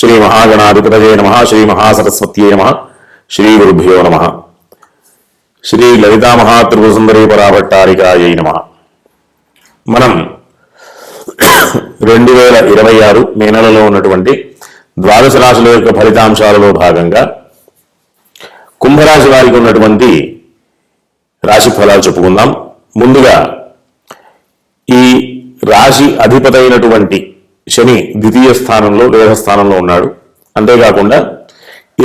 శ్రీ మహాగణాధిపతయే నమః. శ్రీ మహాసరస్వత్యై నమః. శ్రీ గురుభ్యో నమః. శ్రీ లలితా మహాత్రిపురసుందరీ పరాభట్టారికాయై నమః. మనం 2026 మే నెలలో ఉన్నటువంటి ద్వాదశ రాశుల యొక్క ఫలితాంశాలలో భాగంగా కుంభరాశి వారికి ఉన్నటువంటి రాశి ఫలాలు చెప్పుకుందాం. ముందుగా ఈ రాశి అధిపతి అయినటువంటి శని ద్వితీయ స్థానంలో వేధస్థానంలో ఉన్నాడు. అంతేకాకుండా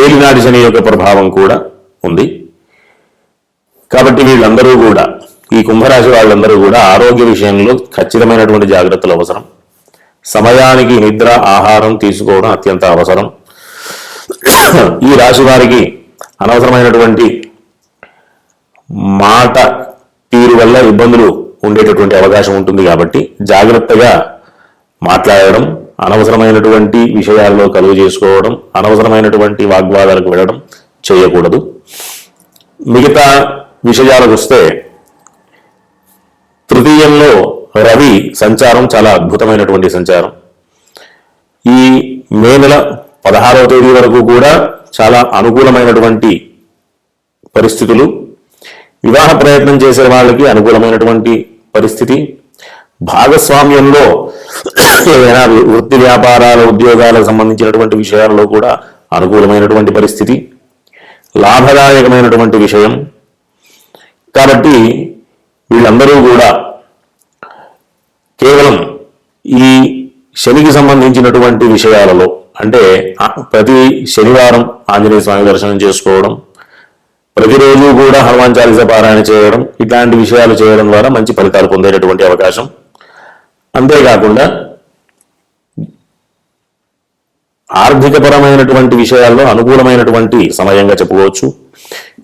ఏలినాటి శని యొక్క ప్రభావం కూడా ఉంది. కాబట్టి వీళ్ళందరూ కూడా, ఈ కుంభరాశి వాళ్ళందరూ కూడా ఆరోగ్య విషయంలో ఖచ్చితమైనటువంటి జాగ్రత్తలు అవసరం. సమయానికి నిద్ర ఆహారం తీసుకోవడం అత్యంత అవసరం. ఈ రాశి వారికి అనవసరమైనటువంటి మాట తీరు వల్ల ఇబ్బందులు ఉండేటటువంటి అవకాశం ఉంటుంది. కాబట్టి జాగ్రత్తగా మాట్లాడడం, అనవసరమైనటువంటి విషయాల్లో కలుగు చేసుకోవడం, అనవసరమైనటువంటి వాగ్వాదాలకు వెళ్ళడం చేయకూడదు. మిగతా విషయాలకు వస్తే, తృతీయంలో రవి సంచారం చాలా అద్భుతమైనటువంటి సంచారం. ఈ మే నెల 16వ తేదీ వరకు కూడా చాలా అనుకూలమైనటువంటి పరిస్థితులు. వివాహ ప్రయత్నం చేసే వాళ్ళకి అనుకూలమైనటువంటి పరిస్థితి. భాగస్వామ్యంలో ఏదైనా వృత్తి వ్యాపారాల ఉద్యోగాలకు సంబంధించినటువంటి విషయాలలో కూడా అనుకూలమైనటువంటి పరిస్థితి, లాభదాయకమైనటువంటి విషయం. కాబట్టి వీళ్ళందరూ కూడా కేవలం ఈ శనికి సంబంధించినటువంటి విషయాలలో, అంటే ప్రతి శనివారం ఆంజనేయ స్వామి దర్శనం చేసుకోవడం, ప్రతిరోజు కూడా హనుమాన్ చాలీసా పారాయణ చేయడం, ఇట్లాంటి విషయాలు చేయడం ద్వారా మంచి ఫలితాలు పొందేటటువంటి అవకాశం. అంతేకాకుండా ఆర్థికపరమైనటువంటి విషయాల్లో అనుకూలమైనటువంటి సమయంగా చెప్పుకోవచ్చు.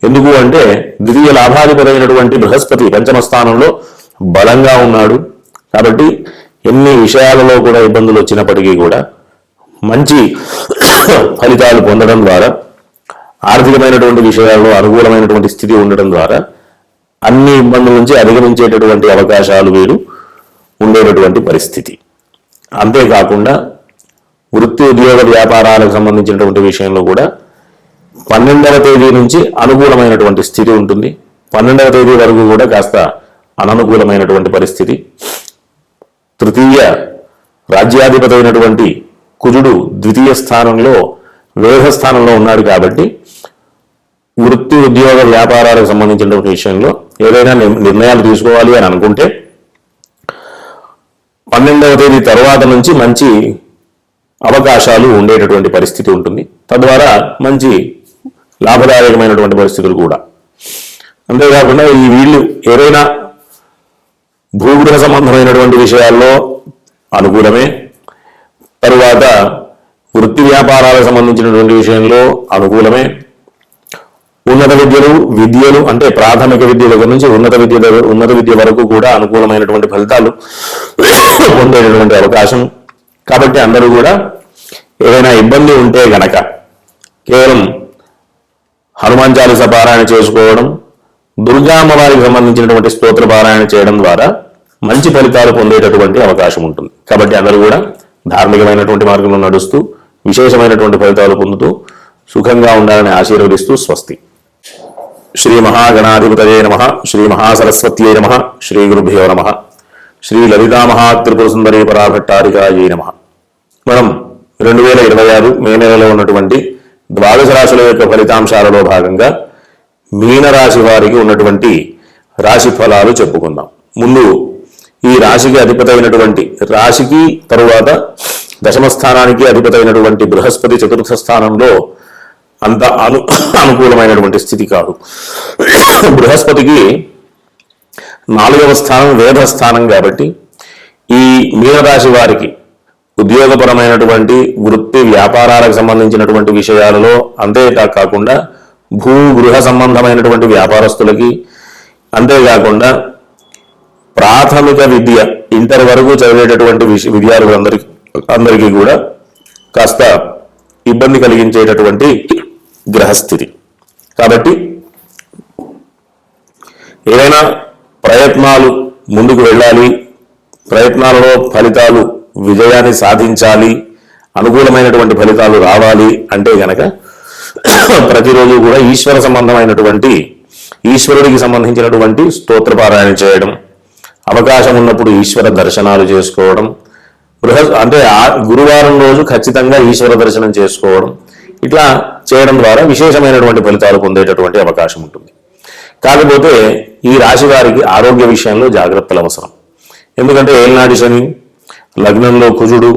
ఎందుకు అంటే ద్వితీయ లాభాధిపరైనటువంటి బృహస్పతి పంచమ స్థానంలో బలంగా ఉన్నాడు. కాబట్టి ఎన్ని విషయాలలో కూడా ఇబ్బందులు వచ్చినప్పటికీ కూడా మంచి ఫలితాలు పొందడం ద్వారా, ఆర్థికమైనటువంటి విషయాల్లో అనుకూలమైనటువంటి స్థితి ఉండడం ద్వారా అన్ని ఇబ్బందుల నుంచి అధిగమించేటటువంటి అవకాశాలు వీరు ఉండేటటువంటి పరిస్థితి. అంతేకాకుండా వృత్తి ఉద్యోగ వ్యాపారాలకు సంబంధించినటువంటి విషయంలో కూడా 12వ తేదీ నుంచి అనుకూలమైనటువంటి స్థితి ఉంటుంది. 12వ తేదీ వరకు కూడా కాస్త అననుకూలమైనటువంటి పరిస్థితి. తృతీయ రాజ్యాధిపతి అయినటువంటి కుజుడు ద్వితీయ స్థానంలో వేధస్థానంలో ఉన్నాడు. కాబట్టి వృత్తి ఉద్యోగ వ్యాపారాలకు సంబంధించినటువంటి విషయంలో ఏదైనా నిర్ణయాలు తీసుకోవాలి అని అనుకుంటే 12వ తేదీ తర్వాత నుంచి మంచి అవకాశాలు ఉండేటటువంటి పరిస్థితి ఉంటుంది. తద్వారా మంచి లాభదాయకమైనటువంటి పరిస్థితులు కూడా. అంతేకాకుండా ఈ వీళ్ళు ఏదైనా భూగృహ సంబంధమైనటువంటి విషయాల్లో అనుకూలమే. తరువాత వృత్తి వ్యాపారాలకు సంబంధించినటువంటి విషయంలో అనుకూలమే. ఉన్నత విద్యలు అంటే ప్రాథమిక విద్య దగ్గర నుంచి ఉన్నత విద్య వరకు కూడా అనుకూలమైనటువంటి ఫలితాలు పొందేటటువంటి అవకాశం. కాబట్టి అందరూ కూడా ఏదైనా ఇబ్బంది ఉంటే గనక కేవలం హనుమాన్ చాలీసా పారాయణ చేసుకోవడం, దుర్గా అమ్మవారికి సంబంధించినటువంటి స్తోత్ర పారాయణ చేయడం ద్వారా మంచి ఫలితాలు పొందేటటువంటి అవకాశం ఉంటుంది. కాబట్టి అందరూ కూడా ధార్మికమైనటువంటి మార్గంలో నడుస్తూ విశేషమైనటువంటి ఫలితాలు పొందుతూ సుఖంగా ఉండాలని ఆశీర్వదిస్తూ స్వస్తి. శ్రీ మహాగణాధిపతయే నమః. శ్రీ మహాసరస్వత్యై నమః. శ్రీ గురుభ్యో నమః. శ్రీ లలితా మహాత్రిపురసుందరీ పరాభట్టారికాయై నమః. మనం 2026 మే నెలలో ఉన్నటువంటి ద్వాదశ రాశుల యొక్క ఫలితాంశాలలో భాగంగా మీనరాశి వారికి ఉన్నటువంటి రాశి ఫలాలు చెప్పుకుందాం. ముందు ఈ రాశికి అధిపతి అయినటువంటి, రాశికి తరువాత దశమ స్థానానికి అధిపతి అయినటువంటి బృహస్పతి చతుర్థ స్థానంలో అంత అనుకూలమైనటువంటి స్థితి కాదు. బృహస్పతికి 4వ స్థానం వేధస్థానం. కాబట్టి ఈ మీనరాశి వారికి ఉద్యోగపరమైనటువంటి వృత్తి వ్యాపారాలకు సంబంధించినటువంటి విషయాలలో, అంతేకాకుండా భూగృహ సంబంధమైనటువంటి వ్యాపారస్తులకి, అంతేకాకుండా ప్రాథమిక విద్య ఇంటర్ వరకు చదివేటటువంటి విద్యార్థులందరికీ కూడా కాస్త ఇబ్బంది కలిగించేటటువంటి గ్రహస్థితి. కాబట్టి ఏదైనా ప్రయత్నాలు ముందుకు వెళ్ళాలి, ప్రయత్నాలలో ఫలితాలు విజయాన్ని సాధించాలి అనుకూలమైనటువంటి ఫలితాలు రావాలి అంటే గనక ప్రతిరోజు కూడా ఈశ్వర సంబంధమైనటువంటి, ఈశ్వరుడికి సంబంధించినటువంటి స్తోత్రపారాయణ చేయడం, అవకాశం ఉన్నప్పుడు ఈశ్వర దర్శనాలు చేసుకోవడం, అంటే గురువారం రోజు ఖచ్చితంగా ఈశ్వర దర్శనం చేసుకోవడం, ఇట్లా చేయడం ద్వారా విశేషమైనటువంటి ఫలితాలు పొందేటటువంటి అవకాశం ఉంటుంది. కాకపోతే ఈ రాశి వారికి ఆరోగ్య విషయంలో జాగ్రత్తలు అవసరం. ఎందుకంటే ఏలినాటి శని, లగ్నంలో కుజుడు,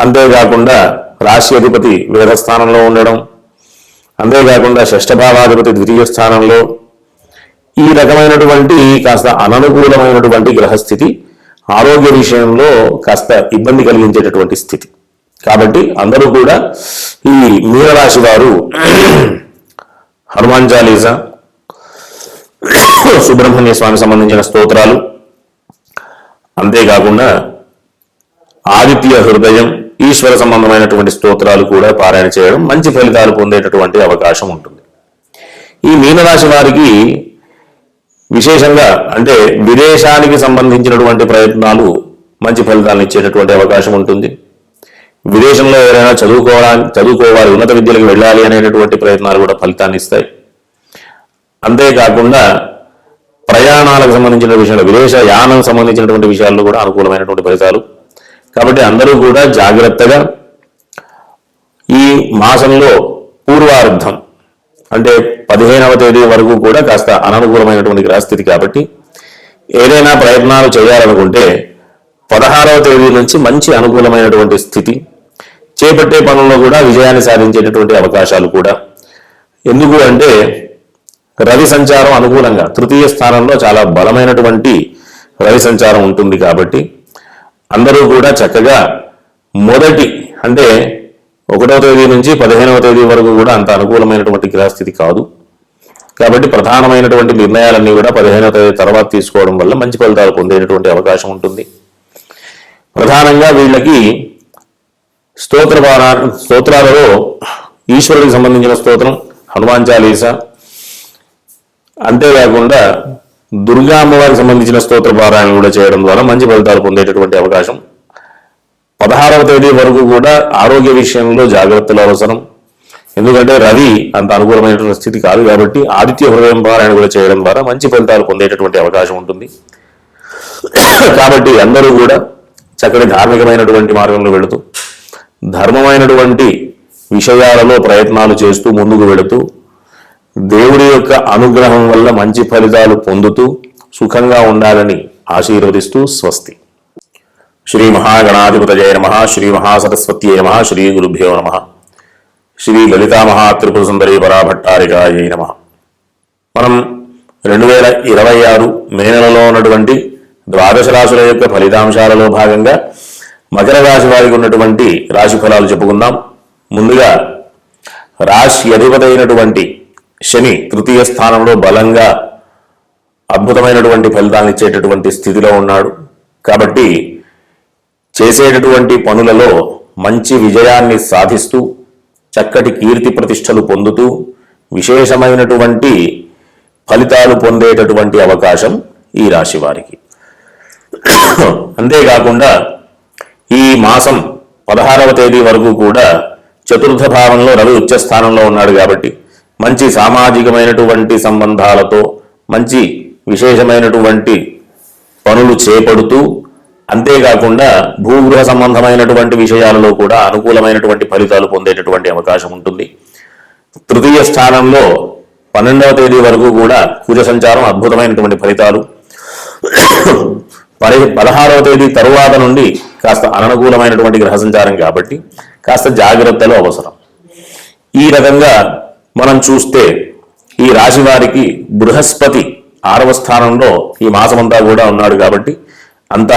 అంతేకాకుండా రాశి అధిపతి వేదస్థానంలో ఉండడం, అంతేకాకుండా షష్ఠభావాధిపతి ద్వితీయ స్థానంలో, ఈ రకమైనటువంటి కాస్త అననుకూలమైనటువంటి గ్రహస్థితి ఆరోగ్య విషయంలో కాస్త ఇబ్బంది కలిగించేటటువంటి స్థితి. కాబట్టి అందరూ కూడా ఈ మీనరాశి వారు హనుమాన్ చాలీసా, సుబ్రహ్మణ్య స్వామి సంబంధించిన స్తోత్రాలు, అంతేకాకుండా ఆదిత్య హృదయం, ఈశ్వర సంబంధమైనటువంటి స్తోత్రాలు కూడా పారాయణ చేయడం మంచి ఫలితాలు పొందేటటువంటి అవకాశం ఉంటుంది. ఈ మీనరాశి వారికి విశేషంగా అంటే విదేశానికి సంబంధించినటువంటి ప్రయత్నాలు మంచి ఫలితాలను ఇచ్చేటటువంటి అవకాశం ఉంటుంది. విదేశంలో ఎవరైనా చదువుకోవాలి, ఉన్నత విద్యలకు వెళ్ళాలి అనేటటువంటి ప్రయత్నాలు కూడా ఫలితాన్ని ఇస్తాయి. అంతేకాకుండా ప్రయాణాలకు సంబంధించిన విషయాలు, విదేశ యానం సంబంధించినటువంటి విషయాల్లో కూడా అనుకూలమైనటువంటి ఫలితాలు. కాబట్టి అందరూ కూడా జాగ్రత్తగా ఈ మాసంలో పూర్వార్ధం అంటే 15వ తేదీ వరకు కూడా కాస్త అననుకూలమైనటువంటి గ్రహస్థితి. కాబట్టి ఏదైనా ప్రయత్నాలు చేయాలనుకుంటే 16వ తేదీ నుంచి మంచి అనుకూలమైనటువంటి స్థితి, చేపట్టే పనుల్లో కూడా విజయాన్ని సాధించేటటువంటి అవకాశాలు కూడా. ఎందుకు అంటే రవి సంచారం అనుకూలంగా తృతీయ స్థానంలో చాలా బలమైనటువంటి రవి సంచారం ఉంటుంది. కాబట్టి అందరూ కూడా చక్కగా మొదటి అంటే 1వ తేదీ నుంచి 15వ తేదీ వరకు కూడా అంత అనుకూలమైనటువంటి గ్రహస్థితి కాదు. కాబట్టి ప్రధానమైనటువంటి నిర్ణయాలన్నీ కూడా 15వ తేదీ తర్వాత తీసుకోవడం వల్ల మంచి ఫలితాలు పొందేటటువంటి అవకాశం ఉంటుంది. ప్రధానంగా వీళ్ళకి స్తోత్రాలలో ఈశ్వరుడికి సంబంధించిన స్తోత్రం హనుమాన్ చాలీసా, అంతేకాకుండా దుర్గా అమ్మవారికి సంబంధించిన స్తోత్ర పారాయణ కూడా చేయడం ద్వారా మంచి ఫలితాలు పొందేటటువంటి అవకాశం. 16వ తేదీ వరకు కూడా ఆరోగ్య విషయంలో జాగ్రత్తలు అవసరం. ఎందుకంటే రవి అంత అనుకూలమైనటువంటి స్థితి కాదు. కాబట్టి ఆదిత్య హృదయం పారాయణ కూడా చేయడం ద్వారా మంచి ఫలితాలు పొందేటటువంటి అవకాశం ఉంటుంది. కాబట్టి అందరూ కూడా చక్కటి ధార్మికమైనటువంటి మార్గంలో వెళుతూ, ధర్మమైనటువంటి విషయాలలో ప్రయత్నాలు చేస్తూ ముందుకు వెళుతూ, దేవుడి యొక్క అనుగ్రహం వల్ల మంచి ఫలితాలు పొందుతూ సుఖంగా ఉండాలని ఆశీర్వదిస్తూ స్వస్తి. శ్రీ మహాగణాధిపతయే నమః, శ్రీ మహాసరస్వత్యై నమః, శ్రీ గురుభ్యో నమః, శ్రీ లలితా మహాత్రిపుర సుందరీ పరాభట్టారికాయై నమః. మనం 2026 మే నెలలో ఉన్నటువంటి ద్వాదశ రాశుల యొక్క ఫలితాంశాలలో భాగంగా మకర రాశి వారికి ఉన్నటువంటి రాశి ఫలాలు చెప్పుకుందాం. ముందుగా రాశి అధిపతి అయినటువంటి శని తృతీయ స్థానంలో బలంగా అద్భుతమైనటువంటి ఫలితాలను ఇచ్చేటటువంటి స్థితిలో ఉన్నాడు. కాబట్టి చేసేటటువంటి పనులలో మంచి విజయాన్ని సాధిస్తూ చక్కటి కీర్తి ప్రతిష్టలు పొందుతూ విశేషమైనటువంటి ఫలితాలు పొందేటటువంటి అవకాశం ఈ రాశి వారికి. అంతేకాకుండా ఈ మాసం 16వ తేదీ వరకు కూడా చతుర్థ భావంలో రవి ఉచ్చ స్థానంలో ఉన్నాడు. కాబట్టి మంచి సామాజికమైనటువంటి సంబంధాలతో మంచి విశేషమైనటువంటి పనులు చేపడుతూ, అంతేకాకుండా భూగృహ సంబంధమైనటువంటి విషయాలలో కూడా అనుకూలమైనటువంటి ఫలితాలు పొందేటటువంటి అవకాశం ఉంటుంది. తృతీయ స్థానంలో 12వ తేదీ వరకు కూడా కుజ సంచారం అద్భుతమైనటువంటి ఫలితాలు. 16వ తేదీ తరువాత నుండి కాస్త అననుకూలమైనటువంటి గ్రహ సంచారం. కాబట్టి కాస్త జాగ్రత్తలు అవసరం. ఈ రకంగా మనం చూస్తే ఈ రాశి వారికి బృహస్పతి 6వ స్థానంలో ఈ మాసమంతా కూడా ఉన్నాడు. కాబట్టి అంత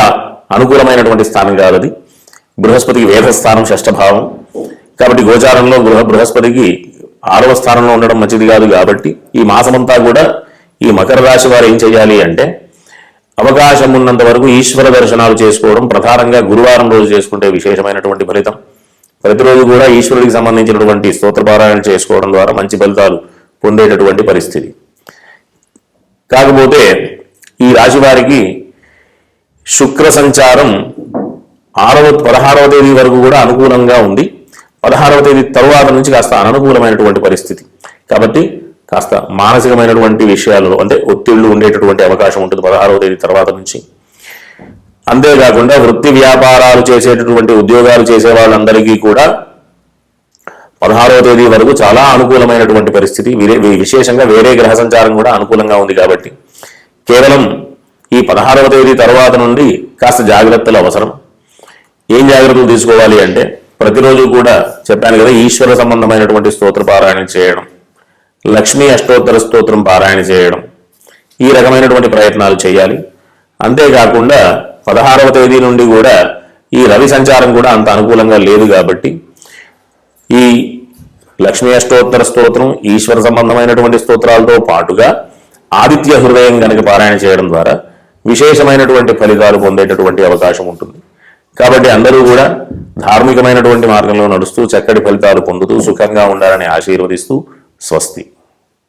అనుకూలమైనటువంటి స్థానం కాదు అది. బృహస్పతికి వేదస్థానం షష్ఠభావం. కాబట్టి గోచారంలో బృహస్పతికి 6వ స్థానంలో ఉండడం మంచిది కాదు. కాబట్టి ఈ మాసమంతా కూడా ఈ మకర రాశి వారు ఏం చేయాలి అంటే అవకాశం ఉన్నంత వరకు ఈశ్వర దర్శనాలు చేసుకోవడం, ప్రధానంగా గురువారం రోజు చేసుకుంటే విశేషమైనటువంటి ఫలితం. ప్రతిరోజు కూడా ఈశ్వరుడికి సంబంధించినటువంటి స్తోత్రపారాయణ చేసుకోవడం ద్వారా మంచి ఫలితాలు పొందేటటువంటి పరిస్థితి. కాకపోతే ఈ రాశి వారికి శుక్ర సంచారం 16వ తేదీ వరకు కూడా అనుకూలంగా ఉంది. 16వ తేదీ తరువాత నుంచి కాస్త అననుకూలమైనటువంటి పరిస్థితి. కాబట్టి కాస్త మానసికమైనటువంటి విషయాలలో అంటే ఒత్తిళ్లు ఉండేటటువంటి అవకాశం ఉంటుంది 16వ తేదీ తర్వాత నుంచి. అంతేకాకుండా వృత్తి వ్యాపారాలు చేసేటటువంటి ఉద్యోగాలు చేసే వాళ్ళందరికీ కూడా 16వ తేదీ వరకు చాలా అనుకూలమైనటువంటి పరిస్థితి. విశేషంగా వేరే గ్రహ సంచారం కూడా అనుకూలంగా ఉంది. కాబట్టి కేవలం ఈ 16వ తేదీ తర్వాత నుండి కాస్త జాగ్రత్తలు అవసరం. ఏం జాగ్రత్తలు తీసుకోవాలి అంటే ప్రతిరోజు కూడా చెప్పాను కదా, ఈశ్వర సంబంధమైనటువంటి స్తోత్ర పారాయణ చేయడం, లక్ష్మీ అష్టోత్తర స్తోత్రం పారాయణ చేయడం, ఈ రకమైనటువంటి ప్రయత్నాలు చేయాలి. అంతేకాకుండా 16వ తేదీ నుండి కూడా ఈ రవి సంచారం కూడా అంత అనుకూలంగా లేదు. కాబట్టి ఈ లక్ష్మీ అష్టోత్తర స్తోత్రం, ఈశ్వర సంబంధమైనటువంటి స్తోత్రాలతో పాటుగా ఆదిత్య హృదయం కనుక పారాయణ చేయడం ద్వారా విశేషమైనటువంటి ఫలితాలు పొందేటటువంటి అవకాశం ఉంటుంది. కాబట్టి అందరూ కూడా ధార్మికమైనటువంటి మార్గంలో నడుస్తూ చక్కటి ఫలితాలు పొందుతూ సుఖంగా ఉండాలని ఆశీర్వదిస్తూ స్వస్తి.